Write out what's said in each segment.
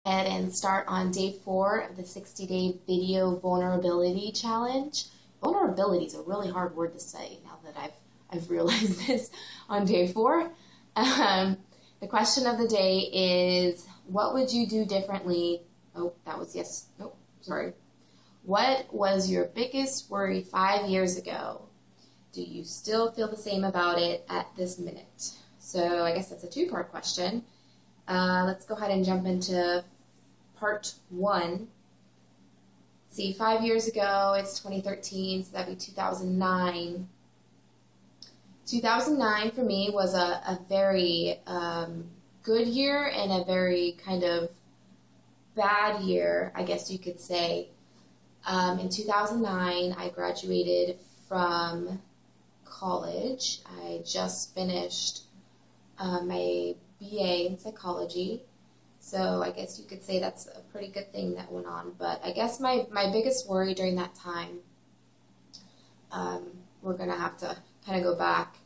And start on day 4 of the 60-day video vulnerability challenge. Vulnerability is a really hard word to say now that I've realized this on day 4. The question of the day is, what would you do differently? Oh, that was yes. Nope, sorry. What was your biggest worry 5 years ago? Do you still feel the same about it at this minute? So I guess that's a 2-part question. Let's go ahead and jump into part 1. See, 5 years ago, it's 2013, so that'd be 2009. 2009 for me was a very good year and a very kind of bad year, I guess you could say. In 2009, I graduated from college. I just finished my BA in psychology. So I guess you could say that's a pretty good thing that went on. But I guess my biggest worry during that time, we're going to have to kind of go back.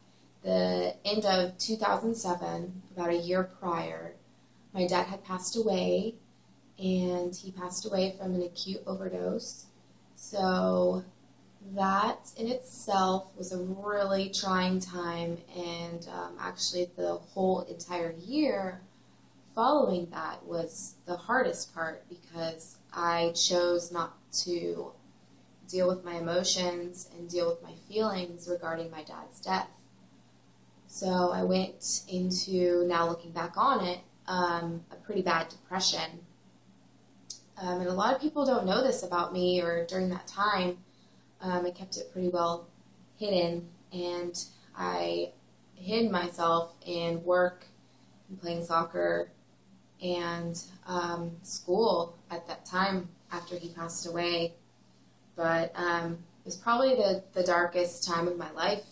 The end of 2007, about a year prior, my dad had passed away, and he passed away from an acute overdose. So that in itself was a really trying time, and actually the whole entire year following that was the hardest part because I chose not to deal with my emotions and deal with my feelings regarding my dad's death. So I went into, now looking back on it, a pretty bad depression. And a lot of people don't know this about me, or during that time, I kept it pretty well hidden, and I hid myself in work and playing soccer and school at that time after he passed away. But it was probably the darkest time of my life.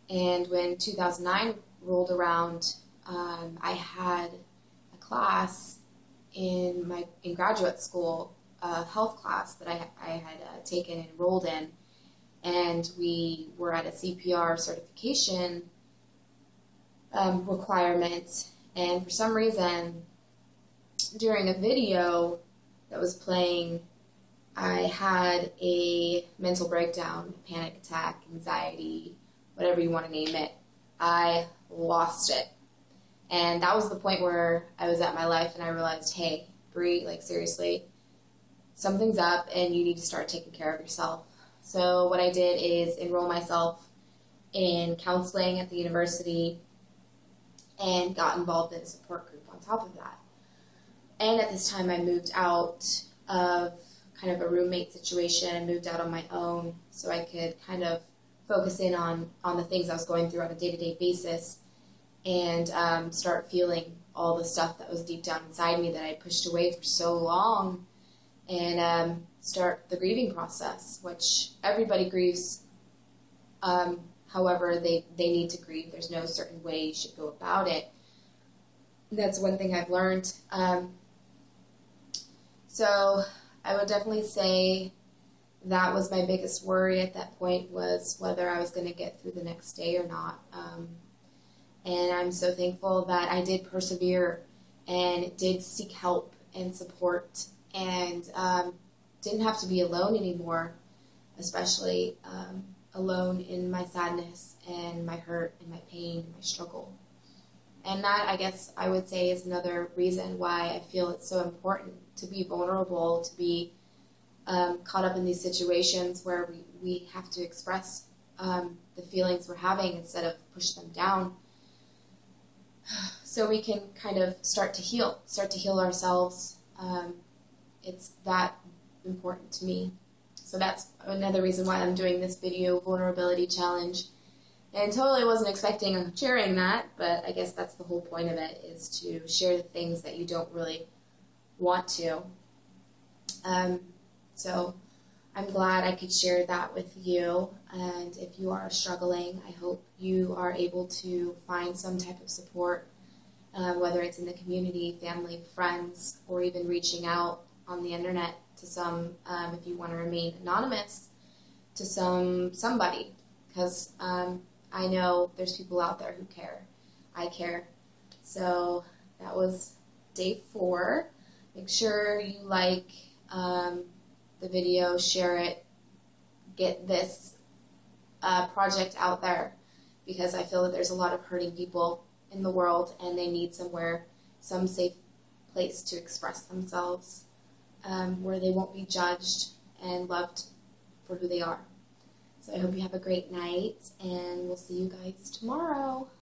And when 2009 rolled around, I had a class in graduate school, a health class that I had taken and enrolled in, and we were at a CPR certification requirement, and for some reason, during a video that was playing, I had a mental breakdown, panic attack, anxiety, whatever you want to name it. I lost it. And that was the point where I was at my life and I realized, hey, Bree, like seriously, something's up and you need to start taking care of yourself. So what I did is enroll myself in counseling at the university and got involved in a support group on top of that. And at this time I moved out of kind of a roommate situation and moved out on my own so I could kind of focus in on the things I was going through on a day-to-day basis and start feeling all the stuff that was deep down inside me that I pushed away for so long, and start the grieving process, which everybody grieves. However, they need to grieve. There's no certain way you should go about it. That's one thing I've learned. So I would definitely say that was my biggest worry at that point, was whether I was going to get through the next day or not. And I'm so thankful that I did persevere and did seek help and support, and didn't have to be alone anymore, especially alone in my sadness and my hurt and my pain and my struggle. And that, I guess I would say, is another reason why I feel it's so important to be vulnerable, to be caught up in these situations where we have to express the feelings we're having instead of push them down, so we can kind of start to heal ourselves. It's that important to me. So that's another reason why I'm doing this video vulnerability challenge. And totally wasn't expecting sharing that, but I guess that's the whole point of it, is to share the things that you don't really want to. So I'm glad I could share that with you, and if you are struggling, I hope you are able to find some type of support, whether it's in the community, family, friends, or even reaching out on the internet to some, if you want to remain anonymous, to somebody, because I know there's people out there who care. I care. So that was day 4. Make sure you like the video, share it, get this project out there, because I feel that there's a lot of hurting people in the world and they need somewhere, some safe place to express themselves, where they won't be judged and loved for who they are. So I hope you have a great night, and we'll see you guys tomorrow.